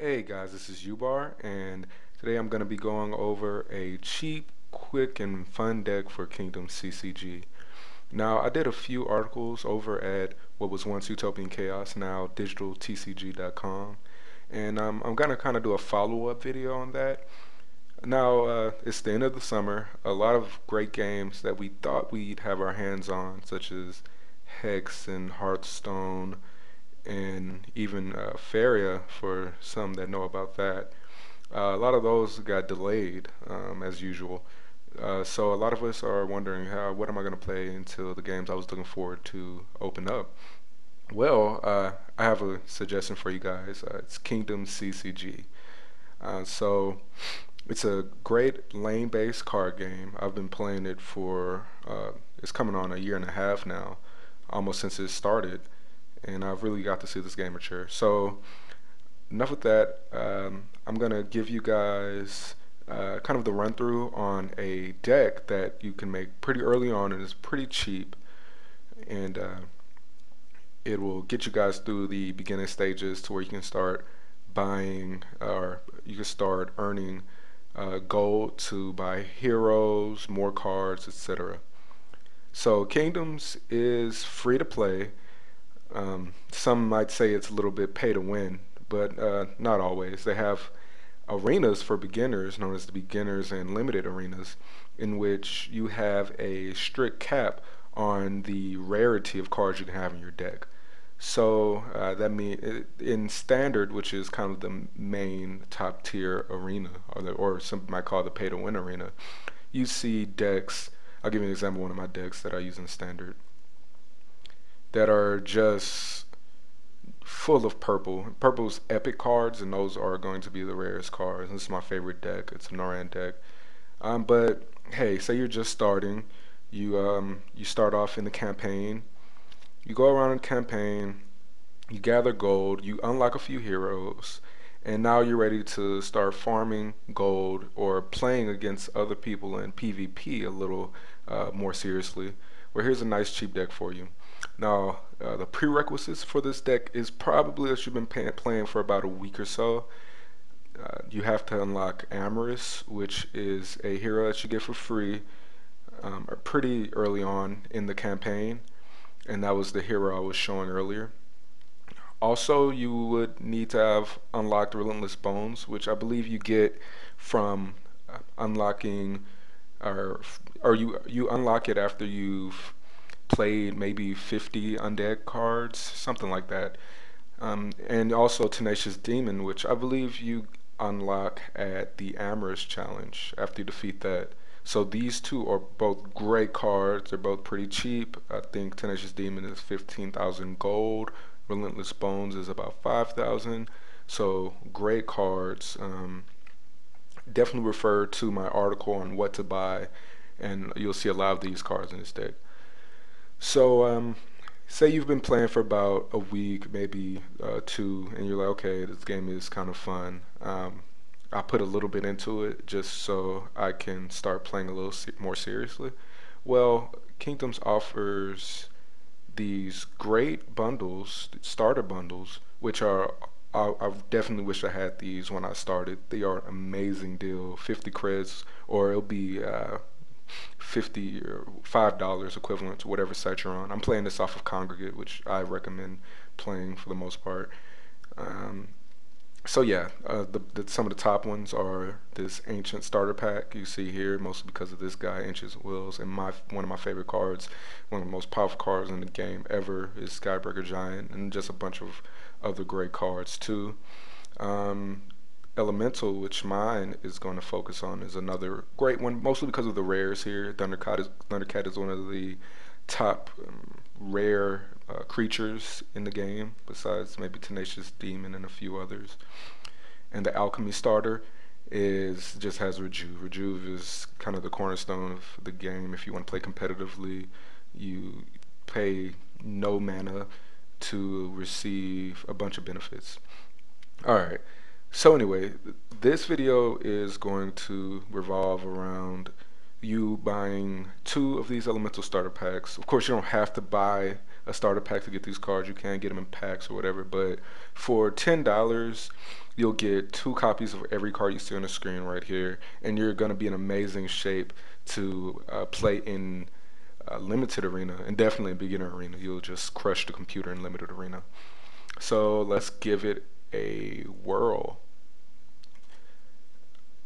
Hey guys, this is Ubar, and today I'm going to be going over a cheap, quick, and fun deck for Kingdom CCG. Now, I did a few articles over at what was once Utopian Chaos, now digitaltcg.com, and I'm going to kind of do a follow-up video on that. Now, it's the end of the summer. A lot of great games that we thought we'd have our hands on, such as Hex and Hearthstone, and even Faria for some that know about that. A lot of those got delayed, as usual. So a lot of us are wondering, what am I going to play until the games I was looking forward to open up? Well, I have a suggestion for you guys. It's Kingdom CCG. So it's a great lane-based card game. I've been playing it for, it's coming on a year and a half now, almost since it started, and I've really got to see this game mature. So enough with that. I'm gonna give you guys kind of the run through on a deck that you can make pretty early on and is pretty cheap, and it will get you guys through the beginning stages to where you can start buying or you can start earning gold to buy heroes, more cards, etc. So Kingdoms is free to play. Some might say it's a little bit pay to win, but not always. They have arenas for beginners, known as the beginners and limited arenas, in which you have a strict cap on the rarity of cards you can have in your deck. So that means in standard, which is kind of the main top tier arena, or some might call it the pay to win arena, you see decks. I'll give you an example of one of my decks that I use in standard that are just full of purple. Purple's epic cards, and those are going to be the rarest cards. This is my favorite deck. It's a Noran deck. But hey, say you're just starting. You start off in the campaign. You go around in the campaign. You gather gold. You unlock a few heroes. And now you're ready to start farming gold or playing against other people in PvP a little more seriously. Well, here's a nice cheap deck for you. Now, the prerequisites for this deck is probably that you've been playing for about a week or so. You have to unlock Amarus, which is a hero that you get for free pretty early on in the campaign, and that was the hero I was showing earlier. Also, you would need to have unlocked Relentless Bones, which I believe you get from unlocking, or you unlock it after you've played maybe 50 undead cards, something like that. And also Tenacious Demon, which I believe you unlock at the Amarus challenge after you defeat that. So these two are both great cards. They're both pretty cheap. I think Tenacious Demon is 15,000 gold. Relentless Bones is about 5,000. So great cards. Definitely refer to my article on what to buy, and you'll see a lot of these cards in this deck. So, say you've been playing for about a week, maybe two, and you're like, okay, this game is kind of fun. I put a little bit into it just so I can start playing a little more seriously. Well, Kingdoms offers these great bundles, starter bundles, which are I definitely wish I had these when I started. They are an amazing deal. 50 creds, or it'll be 50 or $5 equivalent to whatever site you're on. I'm playing this off of Congregate, which I recommend playing for the most part. Um, so yeah, some of the top ones are this Ancient Starter Pack you see here, mostly because of this guy, Ancient Wills, and one of my favorite cards, one of the most powerful cards in the game ever is Skybreaker Giant, and just a bunch of other great cards too. Um, Elemental, which mine is going to focus on, is another great one, mostly because of the rares here. Thundercat is one of the top rare creatures in the game, besides maybe Tenacious Demon and a few others. And the Alchemy starter just has Rejuve. Rejuve is kind of the cornerstone of the game. If you want to play competitively, you pay no mana to receive a bunch of benefits. Alright, so anyway, this video is going to revolve around you buying two of these elemental starter packs. Of course, you don't have to buy a starter pack to get these cards. You can get them in packs or whatever, but for $10, you'll get 2 copies of every card you see on the screen right here, and you're going to be in amazing shape to play in limited arena, and definitely beginner arena. You'll just crush the computer in limited arena. So let's give it a whirl.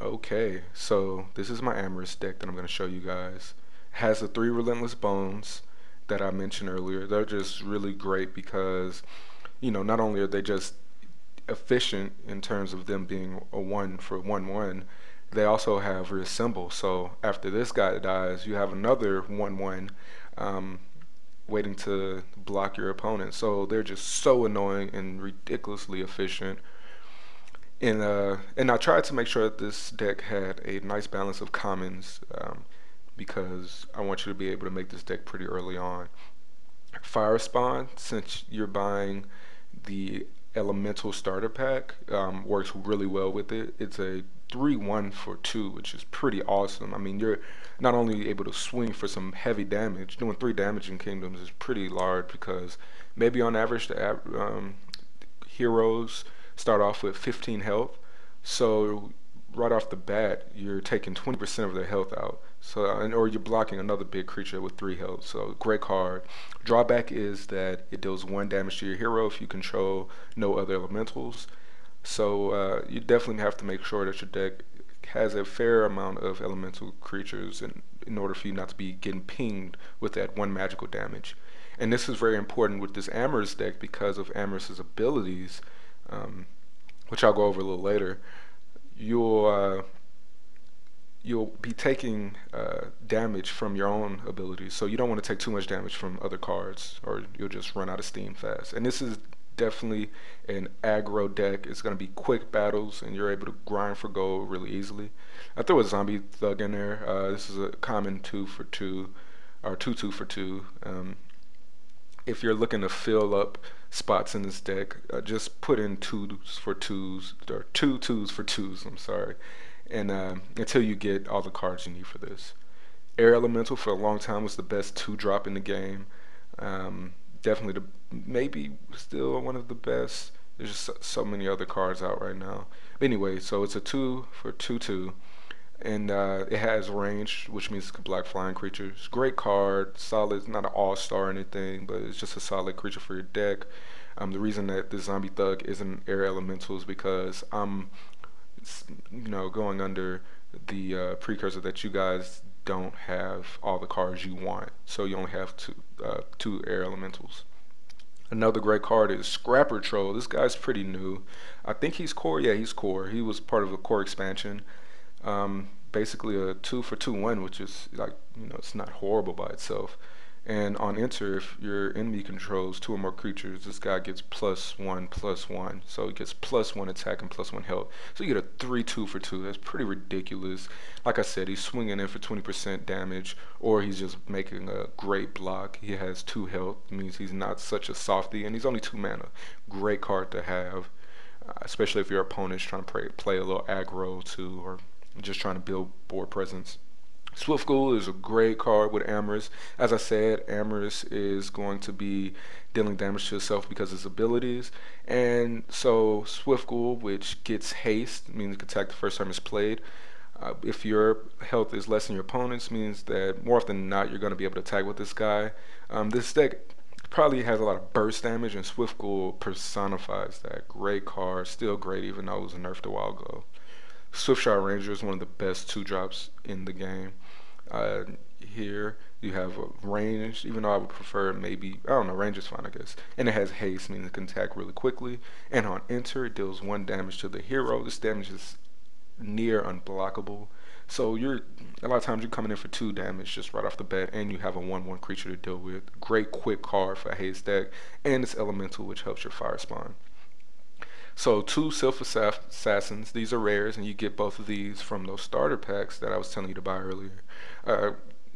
Okay, so this is my Amarus deck that I'm going to show you guys. It has the 3 Relentless Bones that I mentioned earlier. They're just really great because, not only are they just efficient in terms of them being a 1 for 1/1, they also have reassemble. So after this guy dies, you have another 1/1 waiting to block your opponent. So they're just so annoying and ridiculously efficient. And I tried to make sure that this deck had a nice balance of commons, because I want you to be able to make this deck pretty early on. Fire Spawn, since you're buying the Elemental starter pack, works really well with it. It's a 3/1 for 2, which is pretty awesome. I mean, you're not only able to swing for some heavy damage, doing 3 damage in Kingdoms is pretty large, because maybe on average the heroes start off with 15 health. So right off the bat, you're taking 20% of their health out. So, or you're blocking another big creature with 3 health. So great card. Drawback is that it deals 1 damage to your hero if you control no other elementals. So you definitely have to make sure that your deck has a fair amount of elemental creatures in order for you not to be getting pinged with that 1 magical damage. And this is very important with this Amarus deck because of Amarus's abilities, which I'll go over a little later. You'll be taking damage from your own abilities, so you don't want to take too much damage from other cards, or you'll just run out of steam fast. And this is definitely an aggro deck. It's going to be quick battles, and you're able to grind for gold really easily. I throw a zombie thug in there. This is a common 2 for 2, or 2/2 for 2. If you're looking to fill up spots in this deck, just put in 2s for 2s, or 2/2s for 2s, I'm sorry, and until you get all the cards you need for this. Air Elemental for a long time was the best 2-drop in the game. Definitely maybe still one of the best. There's just so many other cards out right now. But anyway, so it's a 2 for 2/2. And it has range, which means it can block flying creatures. Great card, solid, not an all-star or anything, but it's just a solid creature for your deck. The reason that the Zombie Thug isn't Air Elemental is because I'm, going under the precursor that you guys don't have all the cards you want, so you only have two Air Elementals. Another great card is Scrapper Troll. This guy's pretty new. I think he's core. Yeah, he's core. He was part of a core expansion. Basically a 2 for 2/1, which is like, it's not horrible by itself. And on enter, if your enemy controls 2 or more creatures, this guy gets +1/+1. So he gets +1 attack and +1 health. So you get a 3/2 for 2. That's pretty ridiculous. Like I said, he's swinging in for 20% damage, or he's just making a great block. He has 2 health, means he's not such a softie, and he's only 2 mana. Great card to have, especially if your opponent's trying to play a little aggro too, or just trying to build board presence. Swift Ghoul is a great card with Amarus. As I said, Amarus is going to be dealing damage to itself because of his abilities. And so Swift Ghoul, which gets haste, means it can attack the first time it's played. If your health is less than your opponent's, means that more often than not you're going to be able to attack with this guy. This deck probably has a lot of burst damage, and Swift Ghoul personifies that. Great card, still great even though it was nerfed a while ago. Swiftshot Ranger is one of the best 2-drops in the game. Here you have a range, even though I would prefer maybe, I don't know, range is fine I guess. And it has haste, meaning it can attack really quickly. And on enter, it deals 1 damage to the hero. This damage is near unblockable. So a lot of times you're coming in for 2 damage just right off the bat, and you have a 1/1 creature to deal with. Great quick card for a haste deck, and it's elemental, which helps your fire spawn. So 2 Sylph Assassins, these are rares, and you get both of these from those starter packs that I was telling you to buy earlier.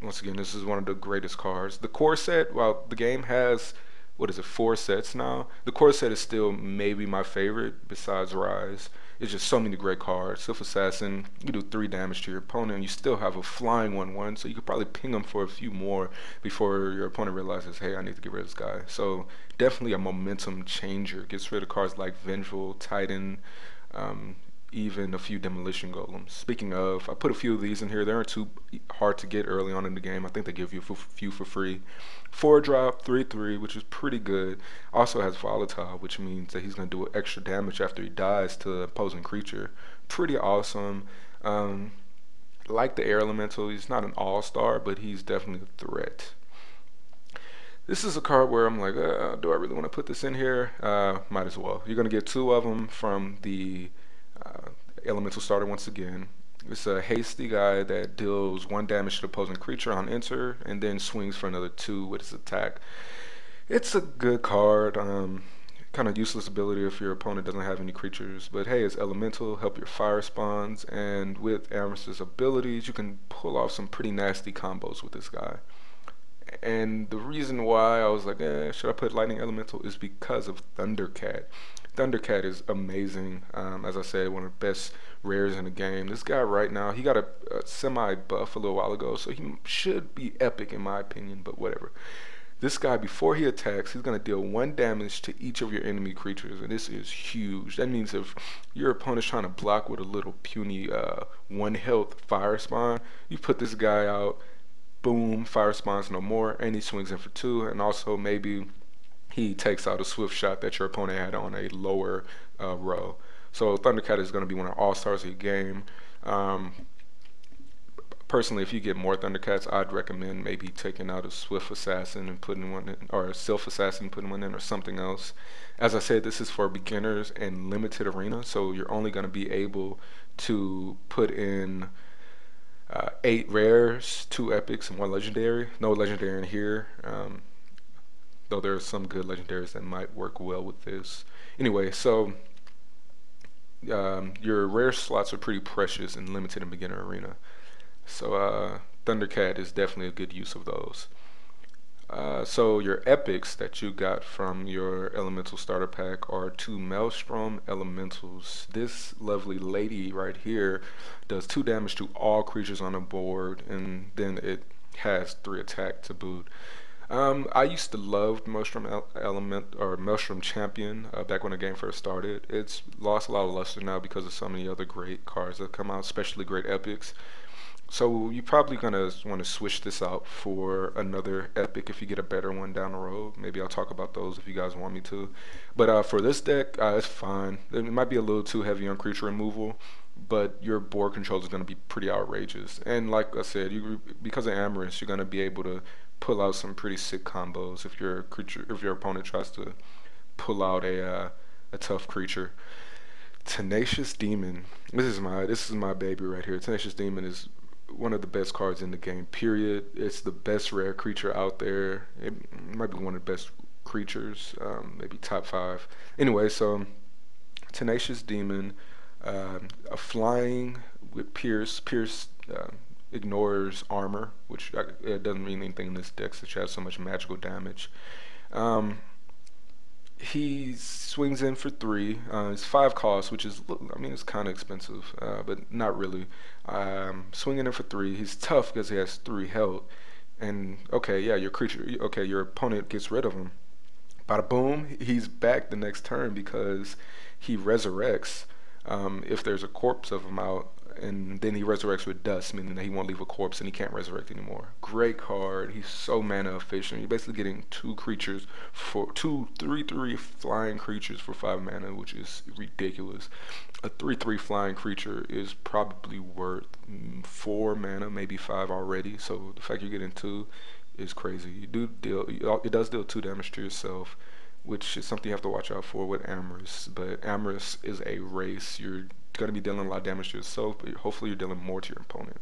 Once again, this is one of the greatest cards. The core set, well, the game has, 4 sets now. The core set is still maybe my favorite besides Rise. It's just so many great cards. Sylph Assassin, you do 3 damage to your opponent, and you still have a flying 1/1, so you could probably ping him for a few more before your opponent realizes, hey, I need to get rid of this guy. So definitely a momentum changer. Gets rid of cards like Vengeful, Titan, um, even a few demolition golems. Speaking of, I put a few of these in here. They aren't too hard to get early on in the game. I think they give you a few for free. 4-drop, 3/3, which is pretty good. Also has volatile, which means that he's going to do extra damage after he dies to the opposing creature. Pretty awesome. Um, like the air elemental, he's not an all-star, but he's definitely a threat. This is a card where I'm like, do I really want to put this in here? Might as well. You're going to get 2 of them from the uh, elemental starter once again. It's a hasty guy that deals 1 damage to the opposing creature on enter and then swings for another 2 with his attack. It's a good card. Kind of useless ability if your opponent doesn't have any creatures, but hey, it's elemental, help your fire spawns, and with Amarus's abilities, you can pull off some pretty nasty combos with this guy. And the reason why I was like, should I put Lightning Elemental is because of Thundercat. Thundercat is amazing. As I said, one of the best rares in the game. This guy right now, he got a semi-buff a little while ago, so he should be epic in my opinion, but whatever. This guy, before he attacks, he's going to deal 1 damage to each of your enemy creatures, and this is huge. That means if your opponent's trying to block with a little puny 1 health fire spawn, you put this guy out, boom, fire spawns no more, and he swings in for 2, and also maybe he takes out a swift shot that your opponent had on a lower row. So Thundercat is going to be one of the all-stars of the game. Um, Personally, if you get more Thundercats, I'd recommend maybe taking out a Swift Assassin and putting one in, or a Sylph Assassin and putting one in, or something else. As I said, this is for beginners and limited arena, so you're only going to be able to put in 8 rares, 2 epics, and 1 legendary. No legendary in here, though there are some good legendaries that might work well with this. Anyway, so your rare slots are pretty precious and limited in beginner arena. So Thundercat is definitely a good use of those. So your epics that you got from your elemental starter pack are 2 Maelstrom elementals. This lovely lady right here does 2 damage to all creatures on the board, and then it has 3 attack to boot. I used to love Maelstrom Element or Maelstrom Champion back when the game first started. It's lost a lot of luster now because of so many other great cards that come out, especially great epics. So you're probably gonna want to switch this out for another epic if you get a better one down the road. Maybe I'll talk about those if you guys want me to. But for this deck, it's fine. It might be a little too heavy on creature removal, but your board control is gonna be pretty outrageous. And like I said, because of Amarus, you're gonna be able to pull out some pretty sick combos if your opponent tries to pull out a tough creature. Tenacious Demon. This is my baby right here. Tenacious Demon is one of the best cards in the game, period. It's the best rare creature out there. It might be one of the best creatures, maybe top 5. Anyway, so Tenacious Demon, a flying with Pierce. Pierce ignores armor, which it doesn't mean anything in this deck since you have so much magical damage. He swings in for 3. It's 5 costs, which is, I mean, it's kind of expensive, but not really. Swinging in for 3. He's tough because he has 3 health. And okay, yeah, your opponent gets rid of him. Bada boom, he's back the next turn because he resurrects if there's a corpse of him out, and then he resurrects with dust, meaning that he won't leave a corpse and he can't resurrect anymore. Great card. He's so mana efficient. You're basically getting 2 creatures for 3/3 flying creatures for 5 mana, which is ridiculous. A 3/3 flying creature is probably worth 4 mana, maybe 5 already. So the fact you're getting 2 is crazy. It does deal 2 damage to yourself, which is something you have to watch out for with Amarus. But Amarus is a race. You're going to be dealing a lot of damage to yourself, but hopefully you're dealing more to your opponent.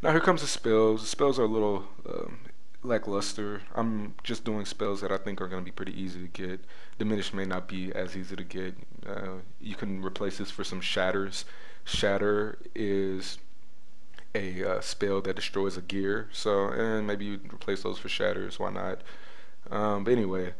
Now here comes the spells. The spells are a little lackluster. I'm just doing spells that I think are going to be pretty easy to get. Diminish may not be as easy to get. You can replace this for some shatters. Shatter is a spell that destroys a gear, so and maybe you replace those for shatters. Why not? But anyway,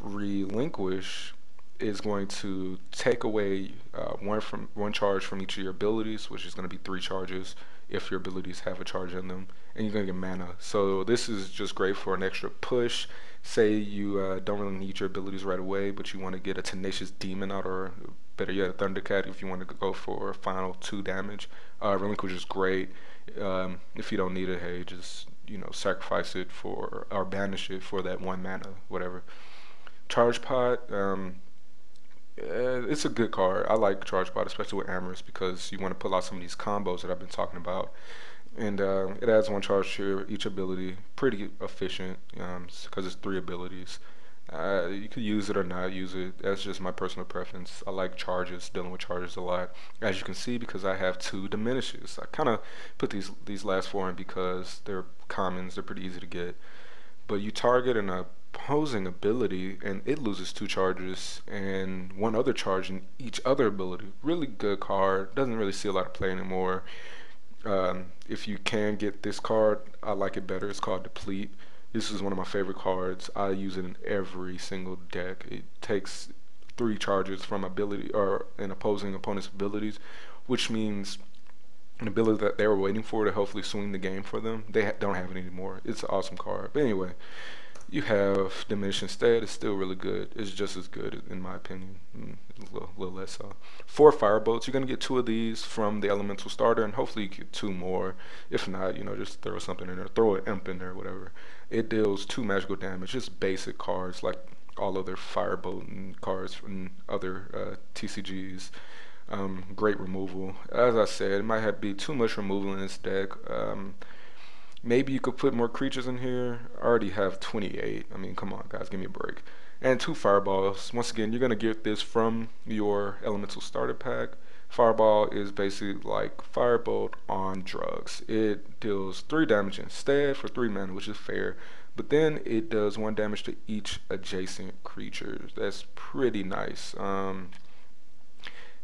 Relinquish is going to take away one charge from each of your abilities, which is going to be 3 charges if your abilities have a charge in them, and you're going to get mana. So this is just great for an extra push. Say you don't really need your abilities right away, but you want to get a Tenacious Demon out, or better yet, a Thundercat if you want to go for final 2 damage. Relinquish is great. If you don't need it, hey, just sacrifice it for, or banish it for that 1 mana, whatever. Charge Pot, it's a good card. I like Charge Pot, especially with Amarus, because you want to pull out some of these combos that I've been talking about. And it adds 1 charge to each ability. Pretty efficient, because it's 3 abilities. You could use it or not use it. That's just my personal preference. I like charges, dealing with charges a lot. As you can see, because I have 2 diminishes. I kind of put these last 4 in because they're commons. They're pretty easy to get. But you target an opposing ability and it loses 2 charges and 1 other charge in each other ability. Really good card. Doesn't really see a lot of play anymore. If you can get this card, I like it better. It's called Deplete. This is one of my favorite cards. I use it in every single deck. It takes 3 charges from ability or an opposing opponent's abilities, which means an ability that they were waiting for to hopefully swing the game for them. They don't have it anymore. It's an awesome card. But anyway, you have Diminish Instead. It's still really good. It's just as good in my opinion. A little less so. 4 Firebolts. You're going to get 2 of these from the Elemental Starter, and hopefully you get 2 more. If not, just throw something in there. Throw an Imp in there, whatever. It deals 2 magical damage. Just basic cards like all other Firebolt and cards from other TCGs. Great removal. As I said, it might be too much removal in this deck. Maybe you could put more creatures in here. I already have 28. I mean, come on, guys, give me a break. And 2 Fireballs. Once again, you're going to get this from your Elemental Starter Pack. Fireball is basically like Firebolt on drugs. It deals 3 damage instead for 3 mana, which is fair. But then it does 1 damage to each adjacent creature. That's pretty nice.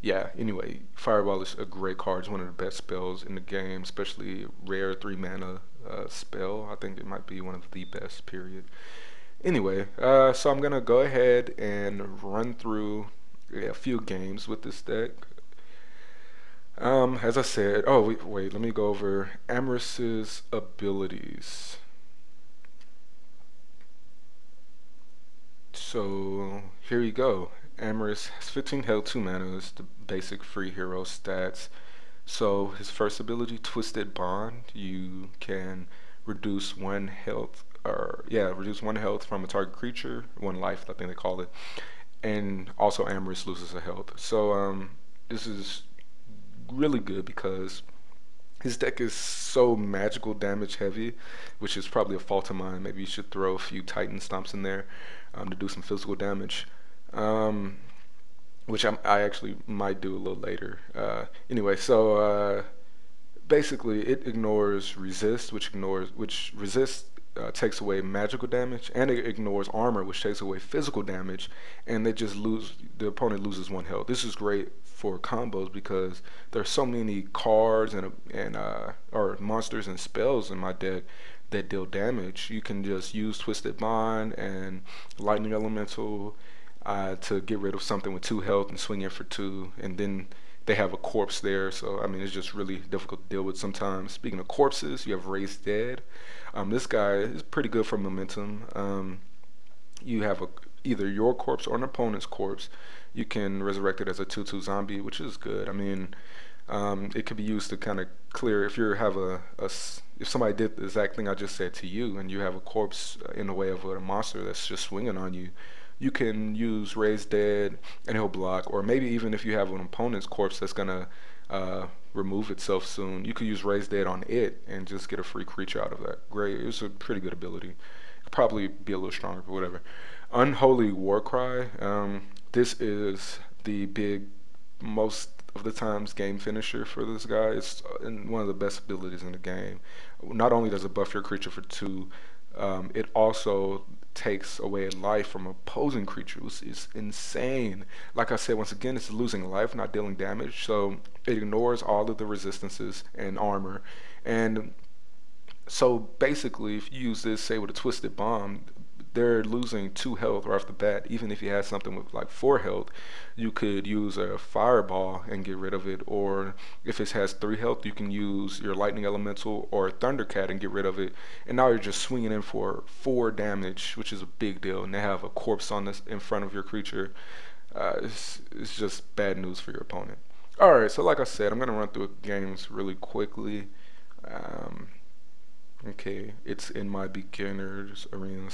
Yeah, anyway, Fireball is a great card. It's one of the best spells in the game, especially rare 3 mana spell. I think it might be one of the best, period. Anyway, so I'm going to go ahead and run through a few games with this deck. As I said, oh, wait, let me go over Amarus's abilities. So, here you go. Amarus has 15 health, 2 mana. It's the basic free hero stats. So his first ability, Twisted Bond, you can reduce 1 health, reduce 1 health from a target creature, 1 life, I think they call it. And also Amarus loses a health. So this is really good because his deck is so magical damage heavy, which is probably a fault of mine. Maybe you should throw a few Titan Stomps in there to do some physical damage. Which I actually might do a little later. Anyway, so basically it ignores resist, which resist takes away magical damage, and it ignores armor, which takes away physical damage, and the opponent loses 1 health. This is great for combos because there's so many cards or monsters and spells in my deck that deal damage. You can just use Twisted Bond and Lightning Elemental to get rid of something with 2 health and swing in for 2, and then they have a corpse there, so I mean it's just really difficult to deal with sometimes. Speaking of corpses, you have Raised Dead. This guy is pretty good for momentum. You have either your corpse or an opponent's corpse. You can resurrect it as a 2/2 zombie, which is good. I mean, it could be used to kind of clear if you have if somebody did the exact thing I just said to you, and you have a corpse in the way of a monster that's just swinging on you. You can use Raised Dead and he'll block, or maybe even if you have an opponent's corpse that's gonna remove itself soon, you could use Raised Dead on it and just get a free creature out of that. Great, it's a pretty good ability. Probably be a little stronger, but whatever. Unholy Warcry. This is the big, most of the times, game finisher for this guy. It's one of the best abilities in the game. Not only does it buff your creature for 2, it also takes away life from opposing creatures. It's insane. Like I said, once again, it's losing life, not dealing damage, so it ignores all of the resistances and armor. And so basically, if you use this, say with a Twisted Bomb, they're losing 2 health right off the bat, even if you had something with like 4 health, you could use a fireball and get rid of it. Or if it has 3 health, you can use your lightning elemental or thundercat and get rid of it. And now you're just swinging in for 4 damage, which is a big deal. And they have a corpse on this in front of your creature. It's just bad news for your opponent. Alright, so like I said, I'm going to run through games really quickly. Okay, it's in my beginner's arena